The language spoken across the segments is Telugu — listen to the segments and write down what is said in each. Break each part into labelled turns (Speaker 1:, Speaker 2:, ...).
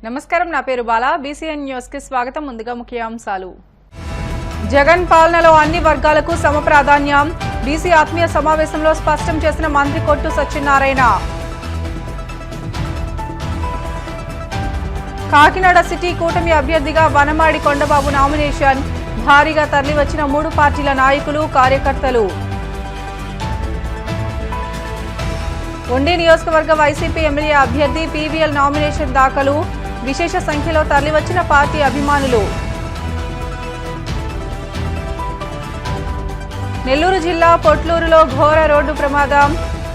Speaker 1: నమస్కారం, నా పేరు బాలా. బీసీఎన్ న్యూస్ కి స్వాగతం. ముందుగా ముఖ్యాంశాలు. జగన్ పాలనలో అన్ని వర్గాలకు సమ ప్రాధాన్యం. బీసీ ఆత్మీయ సమావేశంలో స్పష్టం చేసిన మంత్రి కొట్టు సత్యనారాయణ. కాకినాడ సిటీ కూటమి అభ్యర్థిగా వనమాడి కొండబాబు నామినేషన్. భారీగా తరలివచ్చిన 3 పార్టీల నాయకులు, కార్యకర్తలు. ఉండి నియోజకవర్గ వైసీపీ ఎమ్మెల్యే అభ్యర్థి పీవీఎల్ నామినేషన్ దాఖలు. విశేష సంఖ్యలో తరలివచ్చిన పార్టీ అభిమానులు. నెల్లూరు జిల్లా పొట్లూరులో ఘోర రోడ్డు ప్రమాదం.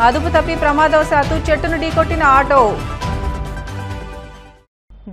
Speaker 1: అదుపు తప్పి ప్రమాదవశాత్తు చెట్టును ఢీకొట్టిన ఆటో.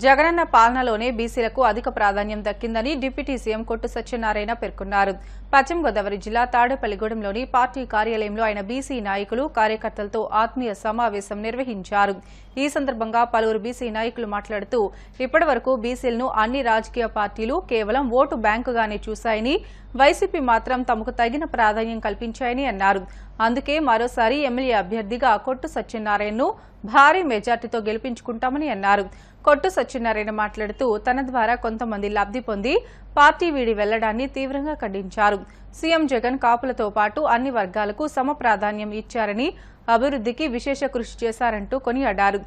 Speaker 1: జగనన్న పాలనలోనే బీసీలకు అధిక ప్రాధాన్యం దక్కిందని డిప్యూటీ సీఎం కొట్టు సత్యనారాయణ పేర్కొన్నారు. పశ్చిమ గోదావరి జిల్లా తాడేపల్లిగూడెంలోని పార్టీ కార్యాలయంలో ఆయన బీసీ నాయకులు, కార్యకర్తలతో ఆత్మీయ సమావేశం నిర్వహించారు. ఈ సందర్భంగా పలువురు బీసీ నాయకులు మాట్లాడుతూ ఇప్పటి వరకు బీసీలను అన్ని రాజకీయ పార్టీలు కేవలం ఓటు బ్యాంకుగానే చూశాయని, వైసీపీ మాత్రం తమకు తగిన ప్రాధాన్యం కల్పించాయని అన్నారు. అందుకే మరోసారి ఎమ్మెల్యే అభ్యర్థిగా కొట్టు సత్యనారాయణను భారీ మెజార్టీతో గెలిపించుకుంటామని అన్నారు. కొట్టు సత్యనారాయణ మాట్లాడుతూ తన ద్వారా కొంతమంది లబ్ది పొంది పార్టీ వీడి వెళ్లడాన్ని తీవ్రంగా ఖండించారు. సీఎం జగన్ కాపులతో పాటు అన్ని వర్గాలకు సమ ప్రాధాన్యం ఇచ్చారని, అభివృద్ధికి విశేష కృషి చేశారంటూ కొనియాడారు.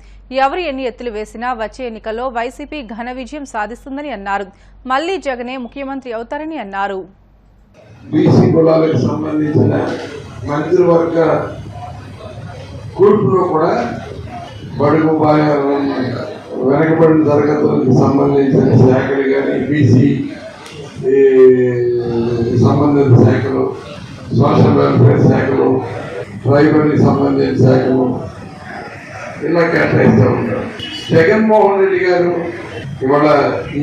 Speaker 1: ఎవరు ఎన్ని ఎత్తులు వేసినా వచ్చే ఎన్నికల్లో వైసీపీ ఘన విజయం సాధిస్తుందని అన్నారు. మళ్లీ జగనే ముఖ్యమంత్రి అవుతారని అన్నారు.
Speaker 2: బీసీ కులాలకు సంబంధించిన మంత్రివర్గ కూర్పులో కూడా బడుగు వెనకబడిన తరగతులకు సంబంధించిన శాఖలు కానీ, బీసీ సంబంధిత శాఖలు, సోషల్ వెల్ఫేర్ శాఖలు, ట్రైబల్కి సంబంధించిన శాఖలు ఇలా కేటాయిస్తూ ఉంటారు. జగన్మోహన్ రెడ్డి గారు ఇవాళ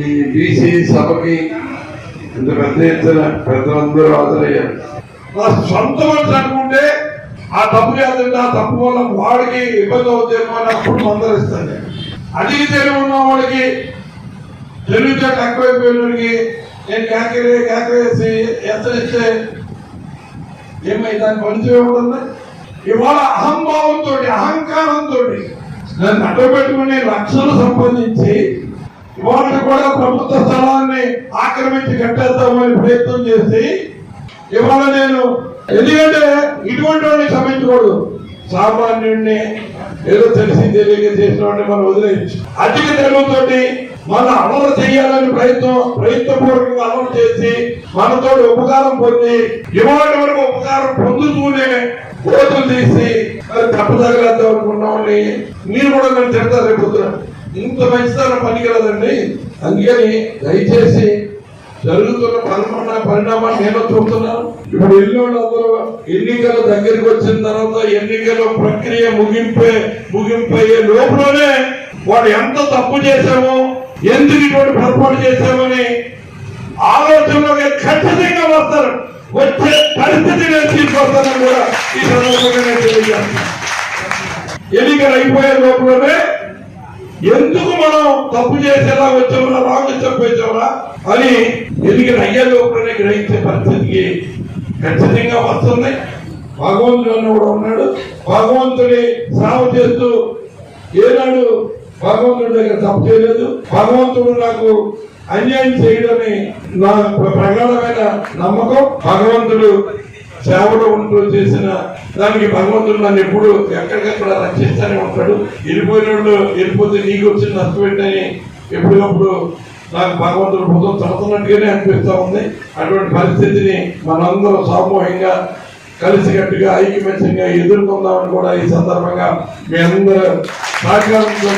Speaker 2: ఈ బీసీ సభకి ఇంత పెద్ద ఎత్తున పెద్దలందరూ హాజరయ్యారు. సొంత మనిషి అనుకుంటే ఆ తప్పు చేస్తుంటే ఆ తప్పు వల్ల వాడికి ఇబ్బంది అవుతామో అని అప్పుడు మందరిస్తాను. అధిక తెలివి ఉన్న వాడికి తెలివితో తక్కువైపోయినడికి నేను కేకరేసి హెచ్చరిస్తే ఏమైందని పరిచయం ఉంటుంది. ఇవాళ అహంభావంతో, అహంకారంతో నన్ను అడ్డుపెట్టుకుని లక్షలు సంపాదించి ఇవాళ కూడా ప్రభుత్వ స్థలాన్ని ఆక్రమించి కట్టేద్దామని ప్రయత్నం చేసి ఇవాళ నేను ఎందుకంటే ఇటువంటి వాడిని క్షమించకూడదు. సామాన్యుడిని ఏదో తెలిసి తెలియక చేసిన వాడిని మనం వదిలేయచ్చు. అధిక తెలుగుతోటి మన అమలు చేయాలని ప్రయత్నపూర్వకంగా అమలు చేసి మనతో ఉపకారం పొంది ఇవాళ వరకు ఉపకారం పొందుతూనే ఓటులు తీసి తప్పదగలేద్దాం అనుకున్నామని మీరు కూడా నన్ను తిడతారు. రేపు ఇంత మంచితనం పనికిరాదండి. అందుకని దయచేసి జరుగుతున్న పరిణామాన్ని నేను చూస్తున్నాను. ఇప్పుడు అందరూ ఎన్నికల దగ్గరికి వచ్చిన తర్వాత ఎన్నికల ప్రక్రియ ముగింపయ్యే లోపలనే వాడు ఎంత తప్పు చేశామో, ఎందుకు ఇటువంటి పొరపాటు చేశామని ఆలోచనలోకి ఖచ్చితంగా వస్తారు. వచ్చే పరిస్థితి నేను తీసుకొస్తానని కూడా ఈ సందర్భంగా నేను తెలియజేస్తాను. ఎన్నికలు అయిపోయే లోపలనే ఎందుకు మనం తప్పు చేసేలా వచ్చామన్నా, రాంగ్ చెప్పేసామా అని ఎన్నికలు అయ్యే లోపలనే గ్రహించే పరిస్థితికి ఖచ్చితంగా వస్తుంది. భగవంతుడు కూడా ఉన్నాడు. భగవంతుడి సేవ చేస్తూ ఏనాడు భగవంతుడి దగ్గర తప్పు చేయలేదు. భగవంతుడు నాకు అన్యాయం చేయడని నా ప్రగాఢమైన నమ్మకం. భగవంతుడు సేవలో ఉంటూ చేసిన దానికి భగవంతుడు నన్ను ఎప్పుడు ఎక్కడికక్కడ రక్షిస్తూనే ఉంటాడు. వెళ్ళిపోతే నీకు వచ్చిన నష్టం ఏంటని ఎప్పటికప్పుడు నాకు భగవంతుడు భుజం చదువుతున్నట్టుగానే అనిపిస్తూ ఉంది. అటువంటి పరిస్థితిని మనందరం సామూహికంగా కలిసికట్టుగా ఐకమత్యంగా ఎదుర్కొందామని కూడా ఈ సందర్భంగా మీ అందరూ సహకారంతో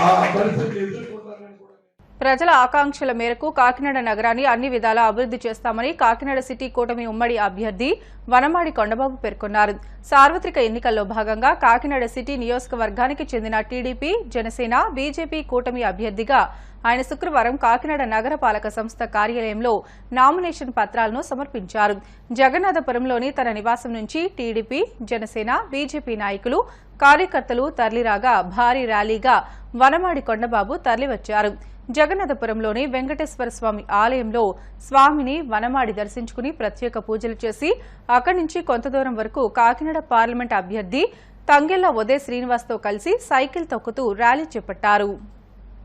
Speaker 2: ఆ పరిస్థితిని ఎదుర్కొంటామని కూడా.
Speaker 1: ప్రజల ఆకాంక్షల మేరకు కాకినాడ నగరాన్ని అన్ని విధాలా అభివృద్ది చేస్తామని కాకినాడ సిటీ కూటమి ఉమ్మడి అభ్యర్థి వనమాడి కొండబాబు పేర్కొన్నారు. సార్వత్రిక ఎన్నికల్లో భాగంగా కాకినాడ సిటీ నియోజకవర్గానికి చెందిన టీడీపీ, జనసేన, బీజేపీ కూటమి అభ్యర్థిగా ఆయన శుక్రవారం కాకినాడ నగరపాలక సంస్థ కార్యాలయంలో నామినేషన్ పత్రాలను సమర్పించారు. జగన్నాథపురంలోని తన నివాసం నుంచి టీడీపీ, జనసేన, బీజేపీ నాయకులు, కార్యకర్తలు తరలిరాగా భారీ ర్యాలీగా వనమాడి కొండబాబు తరలివచ్చారు. జగన్నాథపురంలోని వెంకటేశ్వర స్వామి ఆలయంలో స్వామిని వనమాడి దర్శించుకుని ప్రత్యేక పూజలు చేసి అక్కడి నుంచి కొంత దూరం వరకు కాకినాడ పార్లమెంట్ అభ్యర్థి తంగెళ్ల ఉదయ్ శ్రీనివాస్తో కలిసి సైకిల్ తొక్కుతూ ర్యాలీ చేపట్టారు.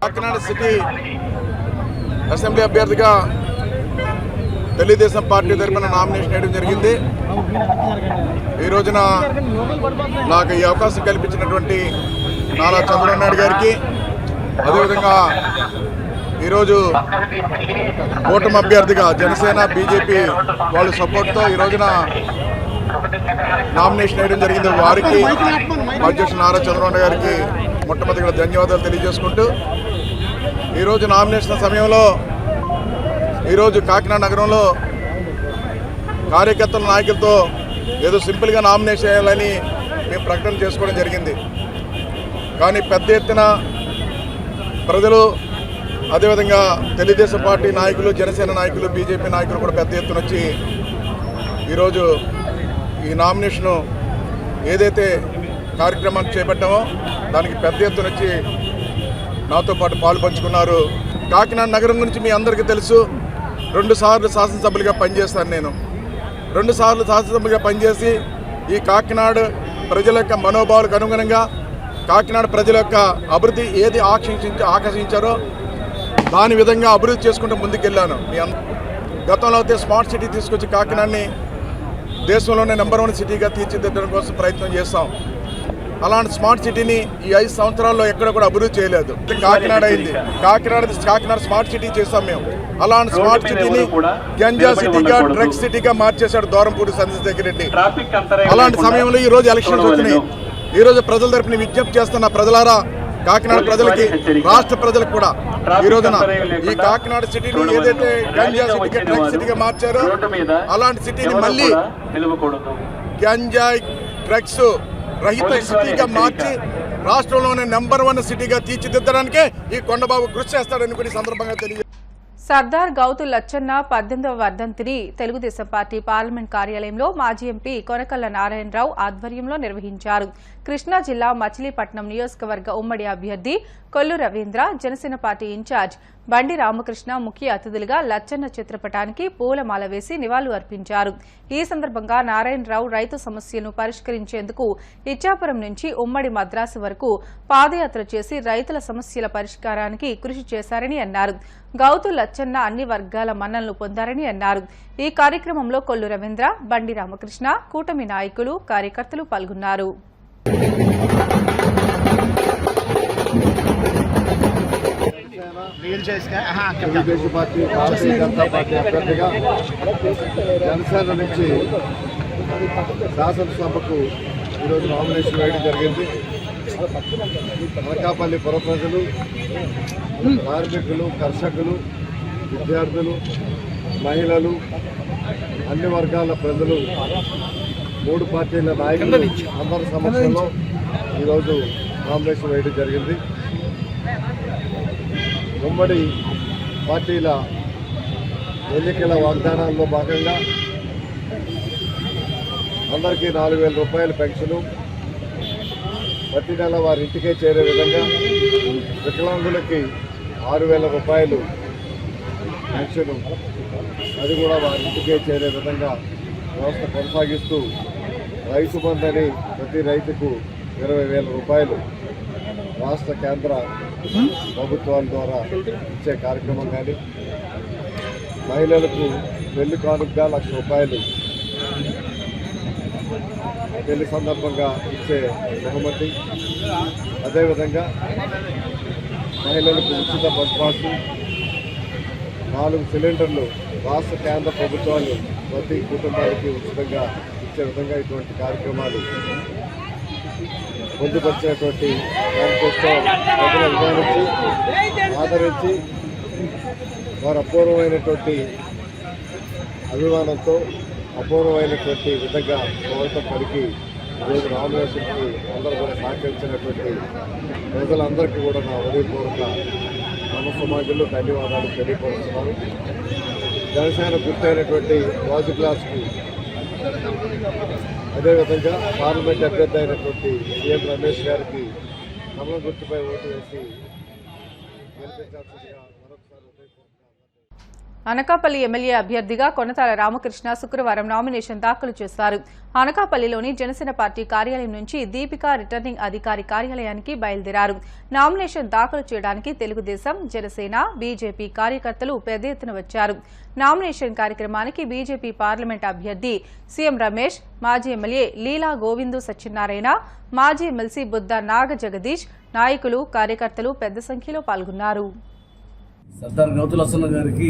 Speaker 3: కాకినాడ సిటీ అసెంబ్లీ అభ్యర్థిగా తెలుగుదేశం పార్టీ తరఫున నామినేషన్ వేయడం జరిగింది. ఈ రోజున నాకు ఈ అవకాశం కల్పించినటువంటి నారా చంద్రబాబు నాయుడు గారికి, అదేవిధంగా ఈరోజు కూటమి అభ్యర్థిగా జనసేన బీజేపీ వాళ్ళ సపోర్ట్తో ఈ రోజున నామినేషన్ వేయడం జరిగింది. వారికి అధ్యక్షుడు నారా చంద్రబాబు గారికి మొట్టమొదటిగా ధన్యవాదాలు తెలియజేసుకుంటూ, ఈరోజు నామినేషన్ సమయంలో ఈరోజు కాకినాడ నగరంలో కార్యకర్తల నాయకులతో ఏదో సింపుల్గా నామినేషన్ చేయాలని మేము ప్రకటన చేసుకోవడం జరిగింది. కానీ పెద్ద ఎత్తున ప్రజలు, అదేవిధంగా తెలుగుదేశం పార్టీ నాయకులు, జనసేన నాయకులు, బీజేపీ నాయకులు కూడా పెద్ద ఎత్తున వచ్చి ఈరోజు ఈ నామినేషను ఏదైతే కార్యక్రమాన్ని చేపట్టామో దానికి పెద్ద ఎత్తున వచ్చి నాతో పాటు పాలు పంచుకున్నారు. కాకినాడ నగరం గురించి మీ అందరికీ తెలుసు. 2 సార్లు శాసనసభ్యులుగా పనిచేస్తాను. నేను 2 సార్లు శాసనసభ్యులుగా పనిచేసి ఈ కాకినాడ ప్రజల యొక్క మనోభావాలకు అనుగుణంగా కాకినాడ ప్రజల యొక్క అభివృద్ధి ఏది ఆకర్షించారో దాని విధంగా అభివృద్ధి చేసుకుంటూ ముందుకెళ్ళాను. గతంలో అయితే స్మార్ట్ సిటీ తీసుకొచ్చి కాకినాడని దేశంలోనే నెంబర్ 1 సిటీగా తీర్చిదిద్దడం కోసం ప్రయత్నం చేస్తాం. అలాంటి స్మార్ట్ సిటీని ఈ 5 సంవత్సరాల్లో ఎక్కడ కూడా అభివృద్ధి చేయలేదు. కాకినాడ అయింది. కాకినాడ స్మార్ట్ సిటీ చేస్తాం మేము. అలాంటి స్మార్ట్ సిటీని గంజా సిటీగా, డ్రగ్స్ సిటీగా మార్చేశాడు దూరంపూడి సతీష్ రెడ్డి. అలాంటి సమయంలో ఈ రోజు ఎలక్షన్స్ వచ్చినాయి. ఈ రోజు ప్రజల తరపున విజ్ఞప్తి చేస్తున్న ప్రజలారా, కాకినాడ ప్రజలకి, రాష్ట్ర ప్రజలకు కూడా ఈ రోజున ఈ కాకినాడ సిటీని ఏదైతే గంజా సిటీగా, డ్రగ్స్ సిటీగా మార్చారో అలాంటి సిటీని మళ్ళీ గంజాయి, డ్రగ్స్ రహిత సిటీగా మార్చి రాష్ట్రంలోనే నెంబర్ 1 సిటీగా తీర్చిదిద్దడానికే ఈ కొండబాబు కృషి చేస్తాడని కూడా ఈ సందర్భంగా తెలియజేస్తారు.
Speaker 1: సర్దార్ గౌతు లచ్చన్న 18వ వర్ధంతిని తెలుగుదేశం పార్టీ పార్లమెంట్ కార్యాలయంలో మాజీ ఎంపీ కొనకళ్ళ నారాయణరావు ఆధ్వర్యంలో నిర్వహించారు. కృష్ణా జిల్లా మచిలీపట్నం నియోజకవర్గ ఉమ్మడి అభ్యర్థి కొల్లు రవీంద్ర, జనసేన పార్టీ ఇన్ఛార్జ్ బండి రామకృష్ణ ముఖ్య అతిథులుగా లచ్చన్న చిత్రపటానికి పూలమాల వేసి నివాళులు అర్పించారు. ఈ సందర్భంగా నారాయణరావు రైతు సమస్యలను పరిష్కరించేందుకు ఇచ్చాపురం నుంచి ఉమ్మడి మద్రాసు వరకు పాదయాత్ర చేసి రైతుల సమస్యల పరిష్కారానికి కృషి చేశారని అన్నారు. గౌతు లచ్చన్న అన్ని వర్గాల మన్ననలు పొందారని అన్నారు. ఈ కార్యక్రమంలో కొల్లు రవీంద్ర, బండి రామకృష్ణ, కూటమి నాయకులు, కార్యకర్తలు పాల్గొన్నారు.
Speaker 4: తెలుగుదేశం పార్టీ, భారతీయ జనతా పార్టీ అభ్యర్థిగా జనసేన నుంచి శాసనసభకు ఈరోజు నామినేషన్ వేయడం జరిగింది. అనకాపల్లి పుర ప్రజలు, కార్మికులు, కర్షకులు, విద్యార్థులు, మహిళలు, అన్ని వర్గాల ప్రజలు, 3 పార్టీల నాయకులు అందరి సమక్షంలో ఈరోజు నామినేషన్ వేయడం జరిగింది. ఉమ్మడి పార్టీల ఎన్నికల వాగ్దానాల్లో భాగంగా అందరికీ 4,000 రూపాయల పెన్షను, ప్రతి నెల వారి ఇంటికే చేరే విధంగా, వికలాంగులకి 6,000 రూపాయలు పెన్షను, అది కూడా వారి ఇంటికే చేరే విధంగా వ్యవస్థ కొనసాగిస్తూ రైతు బంధు అని ప్రతి రైతుకు 20,000 రూపాయలు రాష్ట్ర కేంద్ర ప్రభుత్వాల ద్వారా ఇచ్చే కార్యక్రమం కానీ, మహిళలకు పెళ్లి కానుకగా 1,00,000 రూపాయలు పెళ్లి సందర్భంగా ఇచ్చే బహుమతి, అదేవిధంగా మహిళలకు ఉచిత బస్ పాసు, 4 సిలిండర్లు రాష్ట్ర కేంద్ర ప్రభుత్వాలు ప్రతి కుటుంబానికి ఉచితంగా ఇచ్చే విధంగా ఇటువంటి కార్యక్రమాలు పొందుపరిచినటువంటి దానికోసం ప్రజలు అభిమానించి, ఆదరించి, వారు అపూర్వమైనటువంటి అభిమానంతో అపూర్వమైనటువంటి విధంగా స్వాగతం పలికి ఈరోజు నామినేషన్కి అందరూ కూడా సహకరించినటువంటి ప్రజలందరికీ కూడా నా హృదయపూర్వక నమస్సమాజంలో ధన్యవాదాలు తెలియపరుస్తున్నాను. జనసేన గుర్తైనటువంటి రాజు గ్లాస్కు, అదేవిధంగా పార్లమెంట్ అభ్యర్థి అయినటువంటి సీఎం రమేష్ గారికి కమలం గుర్తుపై ఓటు వేసి గెలిపించాల్సిందిగా మరొకసారి
Speaker 1: అనకాపల్లి ఎమ్మెల్యే అభ్యర్థిగా కొనతాల రామకృష్ణ శుక్రవారం నామినేషన్ దాఖలు చేశారు. అనకాపల్లిలోని జనసేన పార్టీ కార్యాలయం నుంచి దీపిక రిటర్నింగ్ అధికారి కార్యాలయానికి బయలుదేరారు. నామినేషన్ దాఖలు చేయడానికి తెలుగుదేశం, జనసేన, బీజేపీ కార్యకర్తలు పెద్ద ఎత్తున వచ్చారు. నామినేషన్ కార్యక్రమానికి బీజేపీ పార్లమెంట్ అభ్యర్థి సీఎం రమేష్, మాజీ ఎమ్మెల్యే లీలా గోవిందు సత్యనారాయణ, మాజీ ఎమ్మెల్సీ బుద్ధ నాగ జగదీష్, నాయకులు, కార్యకర్తలు పెద్ద సంఖ్యలో పాల్గొన్నారు.
Speaker 5: సర్దార్ గౌతు లచ్చన్న గారికి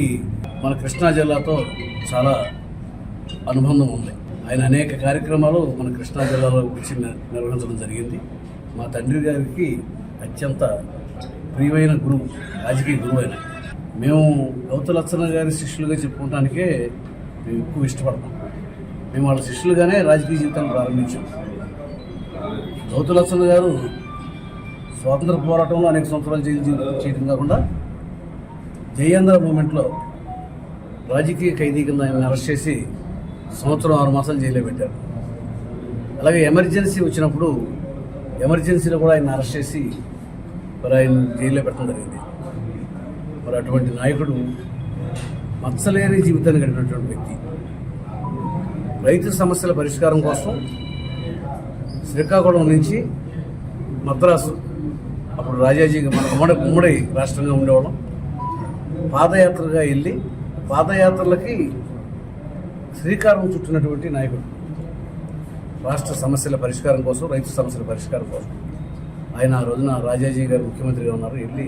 Speaker 5: మన కృష్ణా జిల్లాతో చాలా అనుబంధం ఉంది. ఆయన అనేక కార్యక్రమాలు మన కృష్ణా జిల్లాలో వచ్చి నిర్వహించడం జరిగింది. మా తండ్రి గారికి అత్యంత ప్రియమైన గురువు, రాజకీయ గురువు అయిన. మేము గౌతు లచ్చన్న గారి శిష్యులుగా చెప్పుకోవడానికే మేము ఎక్కువ ఇష్టపడతాం. మేము వాళ్ళ శిష్యులుగానే రాజకీయ జీవితాన్ని ప్రారంభించాం. గౌతు లచ్చన్న గారు స్వాతంత్ర పోరాటంలో అనేక సంవత్సరాలు జైలు చేయడం కాకుండా జయాంధ్ర మూమెంట్లో రాజకీయ ఖైదీ కింద ఆయన అరెస్ట్ చేసి 1.5 సంవత్సరాలు జైల్లో పెట్టారు. అలాగే ఎమర్జెన్సీ వచ్చినప్పుడు ఎమర్జెన్సీలో కూడా ఆయన అరెస్ట్ చేసి మరి ఆయన జైల్లో పెట్టడం జరిగింది. మరి అటువంటి నాయకుడు మచ్చలేని జీవితాన్ని గడిపినటువంటి వ్యక్తి. రైతు సమస్యల పరిష్కారం కోసం శ్రీకాకుళం నుంచి మద్రాసు, అప్పుడు రాజాజీగా మన ఉమ్మడి రాష్ట్రంగా ఉండేవాళ్ళం, పాదయాత్రగా వెళ్ళి పాదయాత్రలకి శ్రీకారం చుట్టినటువంటి నాయకుడు. రాష్ట్ర సమస్యల పరిష్కారం కోసం, రైతు సమస్యల పరిష్కారం కోసం ఆయన ఆ రోజున రాజాజీ గారు ముఖ్యమంత్రిగా ఉన్నారు, వెళ్ళి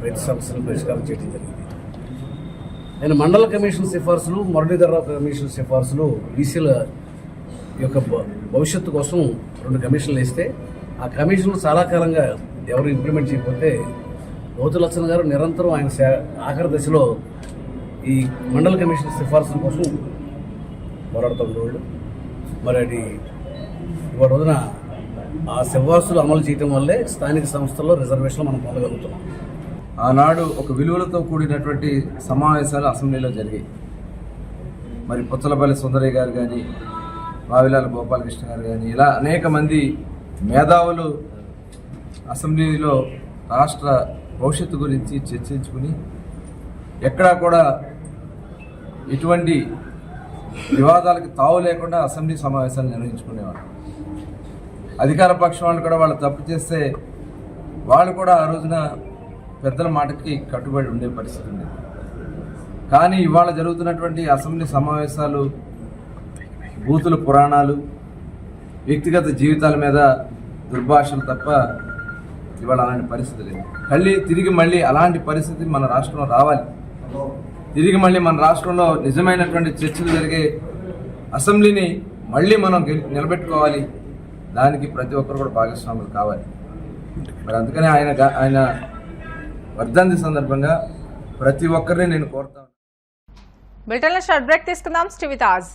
Speaker 5: రైతు సమస్యలను పరిష్కారం చేయడం జరిగింది. ఆయన మండల కమిషన్ సిఫార్సులు, మురళీధరరావు కమిషన్ సిఫార్సులు, బీసీల యొక్క భవిష్యత్తు కోసం 2 కమిషన్లు వేస్తే ఆ కమిషన్లు చాలా కాలంగా ఎవరు ఇంప్లిమెంట్ చేయకపోతే గౌతు లచ్చన్న గారు నిరంతరం ఆయన ఆఖరి దశలో ఈ మండల కమిషన్ సిఫార్సుల కోసం పోరాడుతుండేవాళ్ళు. మరి అది ఇవాళ రోజున ఆ సిఫార్సులు అమలు చేయడం వల్లే స్థానిక సంస్థల్లో రిజర్వేషన్లు మనం పొందగలుగుతున్నాం.
Speaker 6: ఆనాడు ఒక విలువలతో కూడినటువంటి సమావేశాలు అసెంబ్లీలో జరిగాయి. మరి పుచ్చలపల్లి సుందరయ్య గారు కానీ, వావిలాల గోపాలకృష్ణ గారు కానీ, ఇలా అనేక మంది మేధావులు అసెంబ్లీలో రాష్ట్ర భవిష్యత్తు గురించి చర్చించుకుని ఎక్కడా కూడా ఎటువంటి వివాదాలకు తావు లేకుండా అసెంబ్లీ సమావేశాలు నిర్వహించుకునేవారు. అధికార పక్షం వాళ్ళు కూడా వాళ్ళు తప్పు చేస్తే వాళ్ళు కూడా ఆ రోజున పెద్దల మాటకి కట్టుబడి ఉండే పరిస్థితి ఉంది. కానీ ఇవాళ జరుగుతున్నటువంటి అసెంబ్లీ సమావేశాలు బూతుల పురాణాలు, వ్యక్తిగత జీవితాల మీద దుర్భాషలు తప్ప ఇవాళ అలాంటి పరిస్థితి లేదు. తిరిగి మళ్ళీ అలాంటి పరిస్థితి మన రాష్ట్రంలో రావాలి. తిరిగి మళ్ళీ మన రాష్ట్రంలో నిజమైనటువంటి చర్చలు జరిగే అసెంబ్లీని మళ్ళీ మనం నిలబెట్టుకోవాలి. దానికి ప్రతి ఒక్కరు కూడా భాగస్వాములు కావాలి. మరి అందుకని ఆయన వర్ధంతి సందర్భంగా ప్రతి ఒక్కరిని నేను కోరుతాను.
Speaker 1: బ్రిటన్లో షార్ట్ బ్రేక్ తీసుకుందాం. Stay with us.